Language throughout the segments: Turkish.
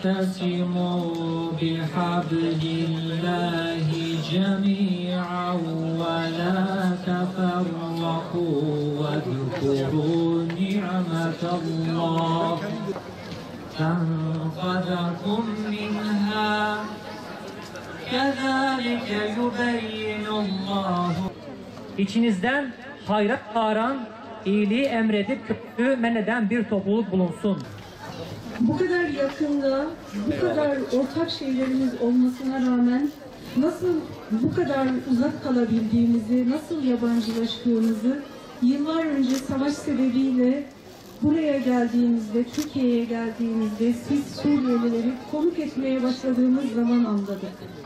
واعتصموا بحبل الله جميعا ولا تفرقوا واذكروا نعمة الله أنقذكم منها كذلك يبين الله. İçinizden hayra çağıran, iyiliği emredip kötülüğü men eden bir topluluk bulunsun. Bu kadar yakında, bu kadar ortak şeylerimiz olmasına rağmen nasıl bu kadar uzak kalabildiğimizi, nasıl yabancılaştığımızı, yıllar önce savaş sebebiyle buraya geldiğimizde, Türkiye'ye geldiğimizde siz Suriyelileri konuk etmeye başladığımız zaman anladık.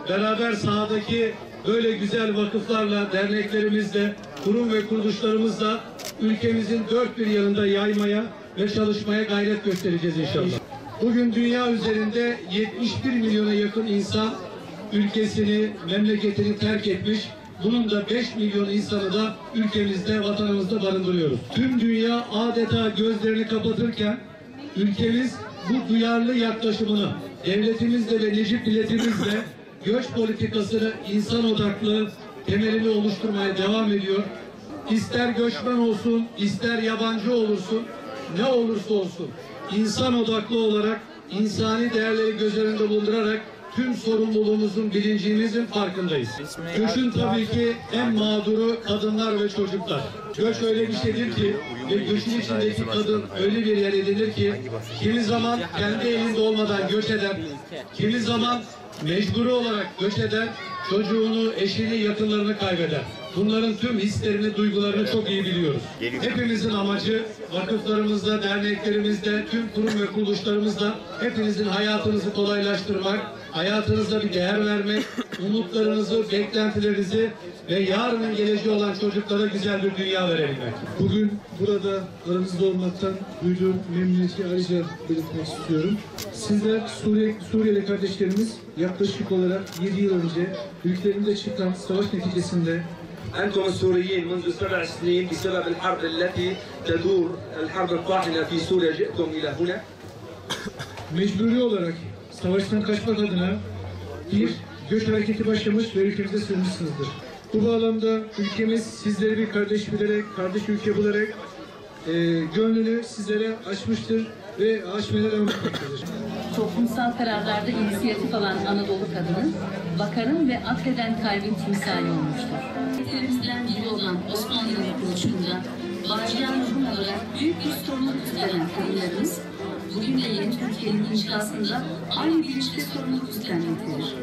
Beraber sahadaki böyle güzel vakıflarla, derneklerimizle, kurum ve kuruluşlarımızla ülkemizin dört bir yanında yaymaya ve çalışmaya gayret göstereceğiz inşallah. Bugün dünya üzerinde 71 milyona yakın insan ülkesini, memleketini terk etmiş. Bunun da 5 milyon insanı da ülkemizde, vatanımızda barındırıyoruz. Tüm dünya adeta gözlerini kapatırken ülkemiz bu duyarlı yaklaşımını devletimizle ve Necip milletimizle göç politikasını insan odaklı temelini oluşturmaya devam ediyor. İster göçmen olsun, ister yabancı olursun, ne olursa olsun insan odaklı olarak insani değerleri göz önünde bulundurarak tüm sorumluluğumuzun, bilincimizin farkındayız. Göçün tabii ki en mağduru kadınlar ve çocuklar. Göç öyle bir şeydir ki ve göçün içindeki kadın öyle bir yer edinir ki kimi zaman kendi elinde olmadan göç eder, kimi zaman mecburi olarak göç eder, çocuğunu, eşini, yakınlarını kaybeder. Bunların tüm hislerini, duygularını çok iyi biliyoruz. Hepimizin amacı vakıflarımızda, derneklerimizde, tüm kurum ve kuruluşlarımızda hepinizin hayatınızı kolaylaştırmak, hayatınızda bir değer vermek, umutlarınızı, beklentilerinizi ve yarının geleceği olan çocuklara güzel bir dünya verebilmek. Bugün burada aranızda olmaktan duyduğum memnuniyeti ayrıca belirtmek istiyorum. Sizler Suriyeli kardeşlerimiz yaklaşık olarak 7 yıl önce ülkelerinde çıkan savaş neticesinde أنتم السوريين منذ 7 سنين بسبب الحرب التي تدور الحرب الطاحنة في سوريا جئتم إلى هنا. Mecburi olarak savaştan kaçmak adına bir göç hareketi başlamış ve ülkemize sığınmışsınızdır. Bu bağlamda ülkemiz sizleri bir kardeş bilerek, kardeş ülke bularak gönlünü sizlere açmıştır ve açmaya devam etmektedir. Toplumsal kararlarda inisiyatif alan Anadolu kadını, bakanın ve akleden kalbin timsali olmuştur. Ülkelerimizden biri olan Osmanlı'nın kuruluşunda Bağcılar Ruhum olarak büyük bir sorumluluk üstlenen kadınlarımız, bugün de yeni Türkiye'nin inşasında aynı bilinçle sorumluluk üstlenmektedir.